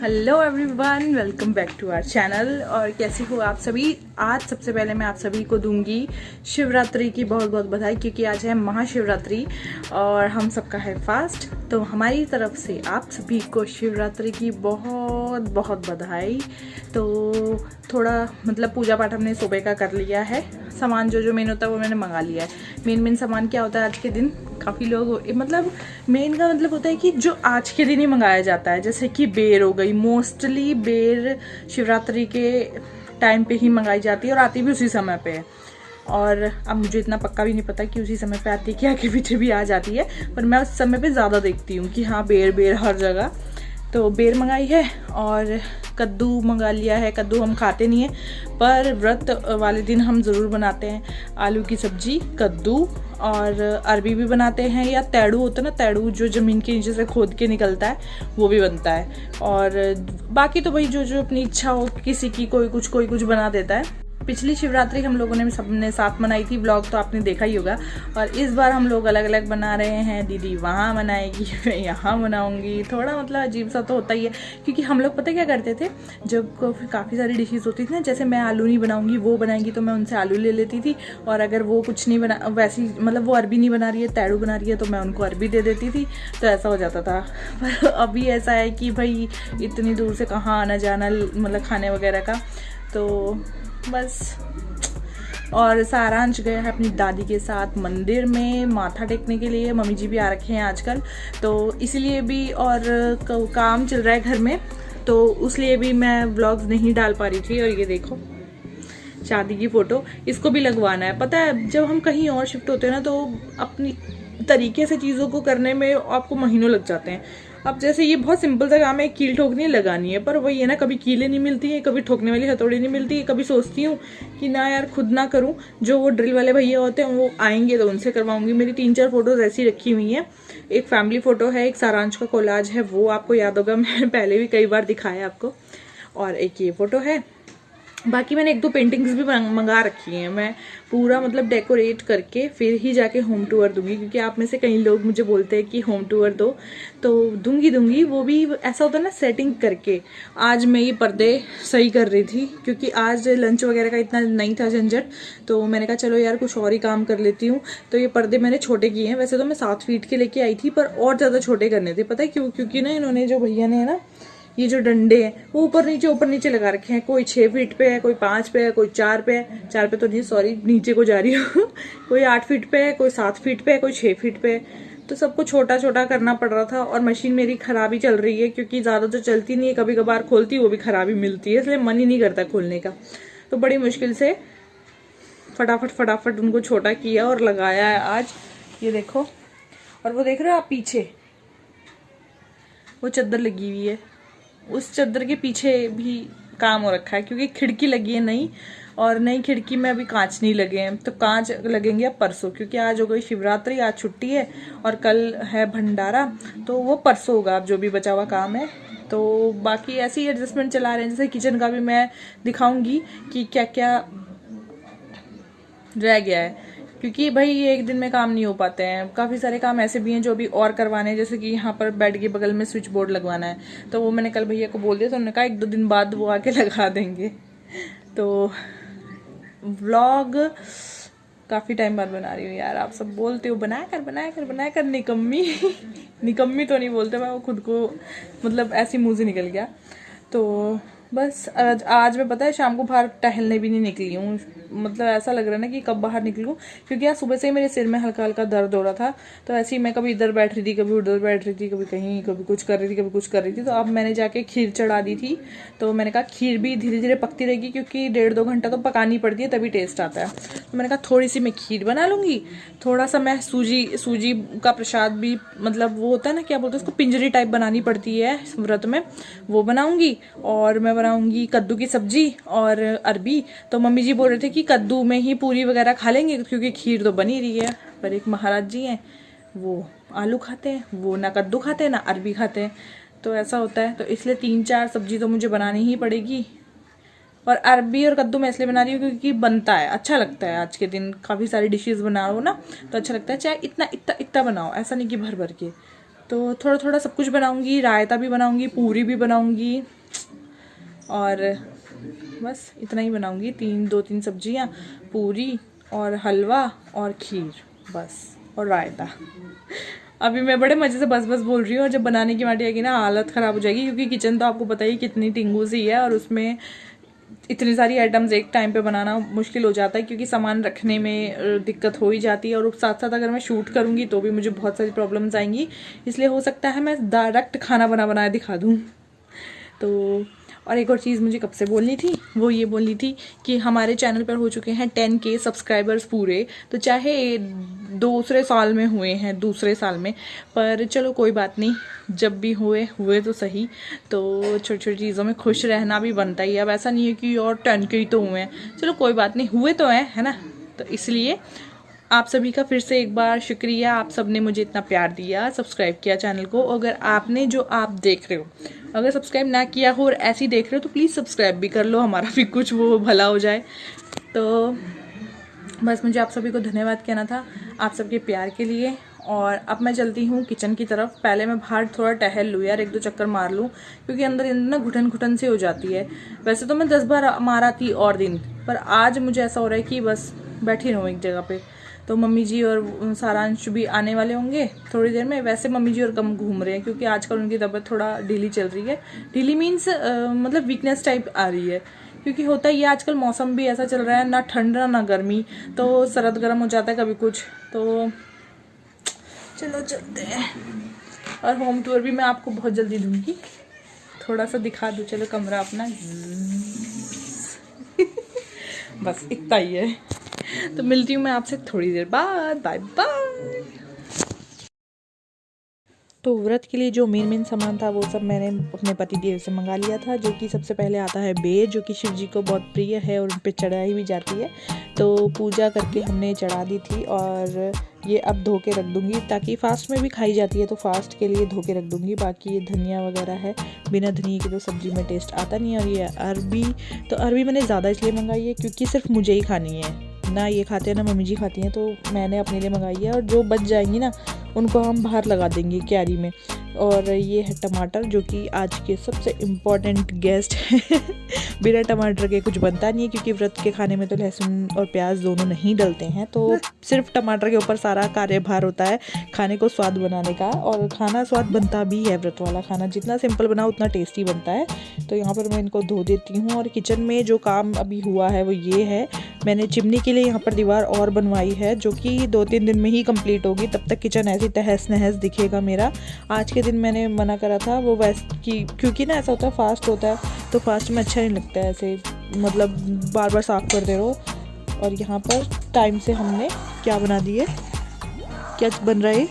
Hello everyone, welcome back to our channel. और कैसे हो आप सभी। आज सबसे पहले मैं आप सभी को दूंगी शिवरात्रि की बहुत बहुत बधाई, क्योंकि आज है महाशिवरात्रि और हम सबका है फास्ट। तो हमारी तरफ से आप सभी को शिवरात्रि की बहुत बहुत बधाई। तो थोड़ा मतलब पूजा पाठ हमने सुबह का कर लिया है, सामान जो मेन होता है वो मैंने मंगा लिया है। मेन सामान क्या होता है आज के दिन, काफ़ी लोग मतलब मेन का मतलब होता है कि जो आज के दिन ही मंगाया जाता है, जैसे कि बेर हो गई। मोस्टली बेर शिवरात्रि के टाइम पे ही मंगाई जाती है और आती भी उसी समय पे है। और अब मुझे इतना पक्का भी नहीं पता कि उसी समय पे आती है कि आगे पीछे भी आ जाती है, पर मैं उस समय पे ज़्यादा देखती हूँ कि हाँ बेर हर जगह। तो बेर मंगाई है और कद्दू मंगा लिया है। कद्दू हम खाते नहीं हैं, पर व्रत वाले दिन हम ज़रूर बनाते हैं। आलू की सब्जी, कद्दू और अरबी भी बनाते हैं, या तैड़ू होता है ना, तैड़ू जो ज़मीन के नीचे से खोद के निकलता है वो भी बनता है। और बाकी तो भाई जो अपनी इच्छा हो, किसी की कोई कुछ बना देता है। पिछली शिवरात्रि हम लोगों ने सबने साथ मनाई थी, ब्लॉग तो आपने देखा ही होगा। और इस बार हम लोग अलग अलग बना रहे हैं। दीदी वहाँ मनाएगी, मैं यहाँ मनाऊंगी। थोड़ा मतलब अजीब सा तो होता ही है, क्योंकि हम लोग पता क्या करते थे, जब काफ़ी सारी डिशेस होती थी ना, जैसे मैं आलू नहीं बनाऊंगी वो बनाएंगी, तो मैं उनसे आलू ले लेती थी। और अगर वो कुछ नहीं बना, वैसी मतलब वो अरबी नहीं बना रही है, तैड़ू बना रही है, तो मैं उनको अरबी दे देती थी। तो ऐसा हो जाता था। पर अभी ऐसा है कि भाई इतनी दूर से कहाँ आना जाना, मतलब खाने वगैरह का, तो बस। और सारांश गया है अपनी दादी के साथ मंदिर में माथा टेकने के लिए। मम्मी जी भी आ रखे हैं आजकल, तो इसलिए भी, और काम चल रहा है घर में, तो उसलिए भी मैं व्लॉग्स नहीं डाल पा रही थी। और ये देखो शादी की फ़ोटो, इसको भी लगवाना है। पता है जब हम कहीं और शिफ्ट होते हैं ना, तो अपनी तरीके से चीज़ों को करने में आपको महीनों लग जाते हैं। अब जैसे ये बहुत सिंपल सा काम है, कील ठोकनी लगानी है, पर वही है ना, कभी कीलें नहीं मिलती है, कभी ठोकने वाली हथौड़ी नहीं मिलती है। कभी सोचती हूँ कि ना यार खुद ना करूँ, जो वो ड्रिल वाले भैया होते हैं वो आएंगे तो उनसे करवाऊंगी। मेरी 3-4 फोटोज ऐसी रखी हुई हैं। एक फैमिली फ़ोटो है, एक सारांश का कोलाज है, वो आपको याद होगा, मैंने पहले भी कई बार दिखाया आपको। और एक ये फ़ोटो है। बाकी मैंने 1-2 पेंटिंग्स भी मंगा रखी हैं। मैं पूरा मतलब डेकोरेट करके फिर ही जाके होम टूर दूंगी, क्योंकि आप में से कई लोग मुझे बोलते हैं कि होम टूर दो, तो दूंगी। वो भी ऐसा होता है ना, सेटिंग करके। आज मैं ये पर्दे सही कर रही थी, क्योंकि आज लंच वगैरह का इतना नहीं था झंझट, तो मैंने कहा चलो यार कुछ और ही काम कर लेती हूँ। तो ये पर्दे मैंने छोटे किए हैं। वैसे तो मैं 7 फीट के लेके आई थी, पर और ज़्यादा छोटे करने थे। पता है क्यों? क्योंकि ना इन्होंने, जो भैया ने है ना, ये जो डंडे हैं वो ऊपर नीचे लगा रखे हैं। कोई 6 फीट पे है, कोई 5 पे है, कोई 4 पे है। 4 पे तो नहीं, सॉरी, नीचे को जा रही हूँ। कोई 8 फीट पे है, कोई 7 फीट पे है, कोई 6 फीट पे है। तो सबको छोटा छोटा करना पड़ रहा था। और मशीन मेरी खराब ही चल रही है, क्योंकि ज़्यादा तो चलती नहीं है, कभी कभार खोलती वो भी खराब ही मिलती है, इसलिए मन ही नहीं करता खोलने का। तो बड़ी मुश्किल से फटाफट उनको छोटा किया और लगाया है आज। ये देखो। और वो देख रहे हो आप पीछे, वो चादर लगी हुई है, उस चादर के पीछे भी काम हो रखा है, क्योंकि खिड़की लगी है नई, और नई खिड़की में अभी कांच नहीं लगे हैं। तो कांच लगेंगे अब परसों, क्योंकि आज हो गई शिवरात्रि, आज छुट्टी है और कल है भंडारा, तो वो परसों होगा अब जो भी बचा हुआ काम है। तो बाकी ऐसे ही एडजस्टमेंट चला रहे हैं। जैसे किचन का भी मैं दिखाऊंगी कि क्या क्या रह गया है, क्योंकि भाई ये एक दिन में काम नहीं हो पाते हैं। काफ़ी सारे काम ऐसे भी हैं जो अभी और करवाने हैं, जैसे कि यहाँ पर बेड के बगल में स्विच बोर्ड लगवाना है, तो वो मैंने कल भैया को बोल दिया, तो उन्होंने कहा 1-2 दिन बाद वो आके लगा देंगे। तो व्लॉग काफ़ी टाइम बाद बना रही हूँ यार। आप सब बोलते हो बनाया कर निकम्मी। निकम्मी तो नहीं बोलते, मैं वो खुद को मतलब ऐसी मुँह से निकल गया। तो बस आज मैं पता है शाम को बाहर टहलने भी नहीं निकली हूँ। मतलब ऐसा लग रहा है ना कि कब बाहर निकलूँ, क्योंकि आज सुबह से ही मेरे सिर में हल्का हल्का दर्द हो रहा था। तो ऐसे ही मैं कभी इधर बैठ रही थी, कभी उधर बैठ रही थी, कभी कहीं, कभी कुछ कर रही थी, कभी कुछ कर रही थी। तो अब मैंने जाके खीर चढ़ा दी थी। तो मैंने कहा खीर भी धीरे धीरे पकती रहेगी, क्योंकि 1.5-2 घंटा तो पकानी पड़ती है, तभी टेस्ट आता है। तो मैंने कहा थोड़ी सी मैं खीर बना लूँगी, थोड़ा सा मैं सूजी का प्रसाद भी, मतलब वो होता है ना, क्या बोलते हैं उसको, पिंजरी टाइप बनानी पड़ती है व्रत में, वो बनाऊँगी। और मैं बनाऊंगी कद्दू की सब्जी और अरबी। तो मम्मी जी बोल रहे थे कि कद्दू में ही पूरी वगैरह खा लेंगे, क्योंकि खीर तो बनी रही है। पर एक महाराज जी हैं, वो आलू खाते हैं, वो ना कद्दू खाते हैं ना अरबी खाते हैं, तो ऐसा होता है। तो इसलिए 3-4 सब्जी तो मुझे बनानी ही पड़ेगी। और अरबी और कद्दू मैं इसलिए बना रही हूँ क्योंकि बनता है, अच्छा लगता है। आज के दिन काफ़ी सारी डिशेस बनाओ ना, तो अच्छा लगता है। चाहे इतना बनाओ, ऐसा नहीं कि भर भर के। तो थोड़ा थोड़ा सब कुछ बनाऊंगी, रायता भी बनाऊंगी, पूरी भी बनाऊंगी और बस इतना ही बनाऊंगी। 2-3 सब्जियां, पूरी और हलवा और खीर बस, और रायता। अभी मैं बड़े मज़े से बस बोल रही हूँ, और जब बनाने की बारी आएगी ना हालत ख़राब हो जाएगी, क्योंकि किचन तो आपको पता ही कितनी टिंगू सी है और उसमें इतनी सारी आइटम्स एक टाइम पे बनाना मुश्किल हो जाता है, क्योंकि सामान रखने में दिक्कत हो ही जाती है। और साथ साथ अगर मैं शूट करूँगी तो भी मुझे बहुत सारी प्रॉब्लम्स आएंगी, इसलिए हो सकता है मैं डायरेक्ट खाना बनाया दिखा दूँ। तो और एक और चीज़ मुझे कब से बोलनी थी, वो ये बोलनी थी कि हमारे चैनल पर हो चुके हैं 10K सब्सक्राइबर्स पूरे। तो चाहे दूसरे साल में हुए हैं, दूसरे साल में, पर चलो कोई बात नहीं, जब भी हुए तो सही। तो छोटी छोटी चीज़ों में खुश रहना भी बनता ही है। अब ऐसा नहीं है कि और 10K ही तो हुए हैं, चलो कोई बात नहीं, हुए तो हैं, है ना। तो इसलिए आप सभी का फिर से एक बार शुक्रिया, आप सब ने मुझे इतना प्यार दिया, सब्सक्राइब किया चैनल को। अगर आपने जो आप देख रहे हो अगर सब्सक्राइब ना किया हो और ऐसे ही देख रहे हो तो प्लीज़ सब्सक्राइब भी कर लो, हमारा भी कुछ वो भला हो जाए। तो बस मुझे आप सभी को धन्यवाद कहना था आप सबके प्यार के लिए। और अब मैं चलती हूँ किचन की तरफ। पहले मैं बाहर थोड़ा टहल लूँ यार, 1-2 चक्कर मार लूँ, क्योंकि अंदर ना घुटन सी हो जाती है। वैसे तो मैं 10 बार मारा थी और दिन, पर आज मुझे ऐसा हो रहा है कि बस बैठी रहूँ एक जगह पे। तो मम्मी जी और सारांश भी आने वाले होंगे थोड़ी देर में। वैसे मम्मी जी और कम घूम रहे हैं, क्योंकि आजकल उनकी तबीयत थोड़ा ढीली चल रही है। ढीली मीन्स मतलब वीकनेस टाइप आ रही है, क्योंकि होता ही है आजकल मौसम भी ऐसा चल रहा है, ना ठंडा ना गर्मी, तो सर्द गर्म हो जाता है कभी कुछ। तो चलो चलते हैं। और होम टूर भी मैं आपको बहुत जल्दी दूंगी, थोड़ा सा दिखा दूँ। चलो कमरा अपना बस इतना ही है। तो मिलती हूँ मैं आपसे थोड़ी देर बाद, बाय बाय। तो व्रत के लिए जो मेन सामान था वो सब मैंने अपने पति देव से मंगा लिया था। जो कि सबसे पहले आता है बेर, जो कि शिव जी को बहुत प्रिय है और उन पे चढ़ाई भी जाती है। तो पूजा करके हमने चढ़ा दी थी, और ये अब धो के रख दूंगी, ताकि फास्ट में भी खाई जाती है तो फास्ट के लिए धो के रख दूंगी। बाकी ये धनिया वगैरह है, बिना धनिया के तो सब्जी में टेस्ट आता नहीं है। और ये अरबी, तो अरबी मैंने ज़्यादा इसलिए मंगाई है क्योंकि सिर्फ मुझे ही खानी है, ना ये खाते हैं ना मम्मी जी खाती हैं, तो मैंने अपने लिए मंगाई है। और जो बच जाएंगी ना उनको हम बाहर लगा देंगे क्यारी में। और ये है टमाटर, जो कि आज के सबसे इम्पॉर्टेंट गेस्ट हैं। बिना टमाटर के कुछ बनता नहीं है, क्योंकि व्रत के खाने में तो लहसुन और प्याज दोनों नहीं डलते हैं, तो सिर्फ टमाटर के ऊपर सारा कार्यभार होता है खाने को स्वाद बनाने का। और खाना स्वाद बनता भी है, व्रत वाला खाना जितना सिंपल बनाओ उतना टेस्टी बनता है। तो यहाँ पर मैं इनको धो देती हूँ। और किचन में जो काम अभी हुआ है वो ये है, मैंने चिमनी के लिए यहाँ पर दीवार और बनवाई है, जो कि 2-3 दिन में ही कंप्लीट होगी। तब तक किचन ऐसी तहस नहस दिखेगा मेरा। आज के दिन मैंने मना करा था वो वैसे कि, क्योंकि ना ऐसा होता है फास्ट होता है, तो फास्ट में अच्छा नहीं लगता है ऐसे, मतलब बार बार साफ करते रहो। और यहाँ पर टाइम से हमने क्या बना दिए, क्या बन रहा है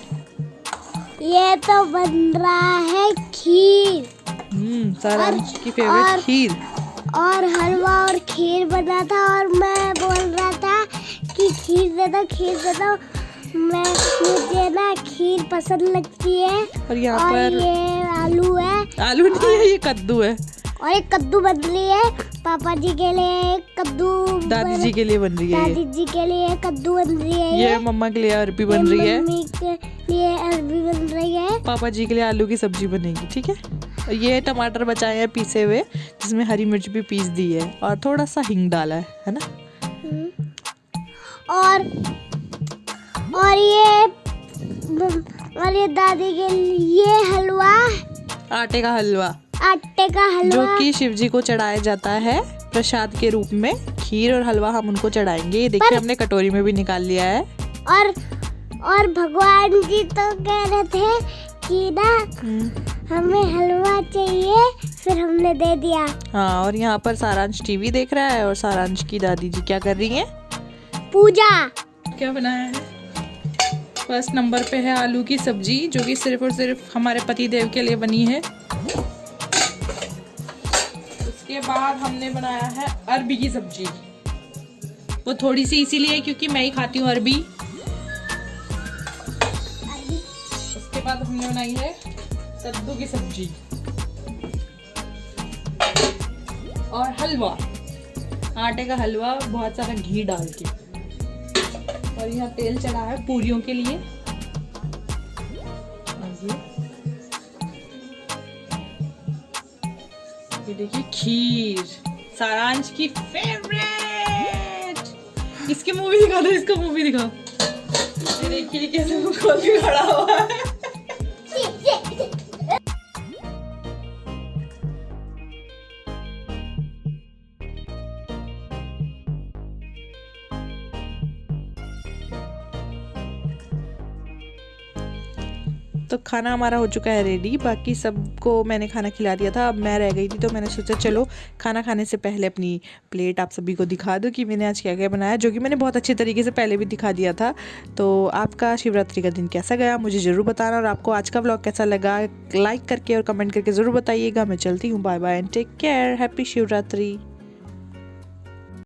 ये तो बन रहा है खीर। सारांश की फेवरेट खीर। और हलवा और खीर बना था, और मैं बोल रहा था कि खीर दे दो, मुझे ना खीर पसंद लगती है। और यहाँ पर ये आलू है, आलू नहीं है, ये कद्दू है। और एक कद्दू बन रही है पापा जी के लिए, एक कद्दू दादी जी के लिए बन रही है, दादी जी के लिए कद्दू बन रही है, ये मम्मा के लिए अरबी बन रही है, मम्मी के लिए अरबी बन रही है, पापा जी के लिए आलू की सब्जी बनेगी। ठीक है। और ये टमाटर बचाए हैं पीसे हुए, जिसमें हरी मिर्च भी पीस दी है और थोड़ा सा हिंग डाला है ना। और ये दादी के लिए हलवा, आटे का हलवा, जो कि शिव जी को चढ़ाया जाता है प्रसाद के रूप में। खीर और हलवा हम उनको चढ़ाएंगे। ये देखिए हमने कटोरी में भी निकाल लिया है। और भगवान जी तो कह रहे थे कि ना हमें हलवा चाहिए, फिर हमने दे दिया। हाँ, और यहाँ पर सारांश टीवी देख रहा है और सारांश की दादी जी क्या कर रही हैं? पूजा। क्या बनाया है? फर्स्ट नंबर पे है आलू की सब्जी, जो कि सिर्फ और सिर्फ हमारे पति देव के लिए बनी है। उसके बाद हमने बनाया है अरबी की सब्जी, वो थोड़ी सी इसीलिए क्योंकि मैं ही खाती हूँ अरबी। उसके बाद हमने बनाई है कद्दू की सब्जी और हलवा, आटे का हलवा, बहुत सारा घी डाल के। और यहाँ तेल चढ़ा है पूरियों के लिए। देखिए खीर, सारांश की फेवरेट। इसकी मूवी दिखा दो, इसका मूवी दिखाओ। ये देखिए कैसे मुंह खोल के खड़ा हुआ है। तो खाना हमारा हो चुका है रेडी। बाकी सबको मैंने खाना खिला दिया था, अब मैं रह गई थी तो मैंने सोचा चलो खाना खाने से पहले अपनी प्लेट आप सभी को दिखा दूँ कि मैंने आज क्या क्या बनाया, जो कि मैंने बहुत अच्छे तरीके से पहले भी दिखा दिया था। तो आपका शिवरात्रि का दिन कैसा गया मुझे ज़रूर बताना, और आपको आज का व्लॉग कैसा लगा लाइक करके और कमेंट करके ज़रूर बताइएगा। मैं चलती हूँ, bye bye and take care, happy Shivratri.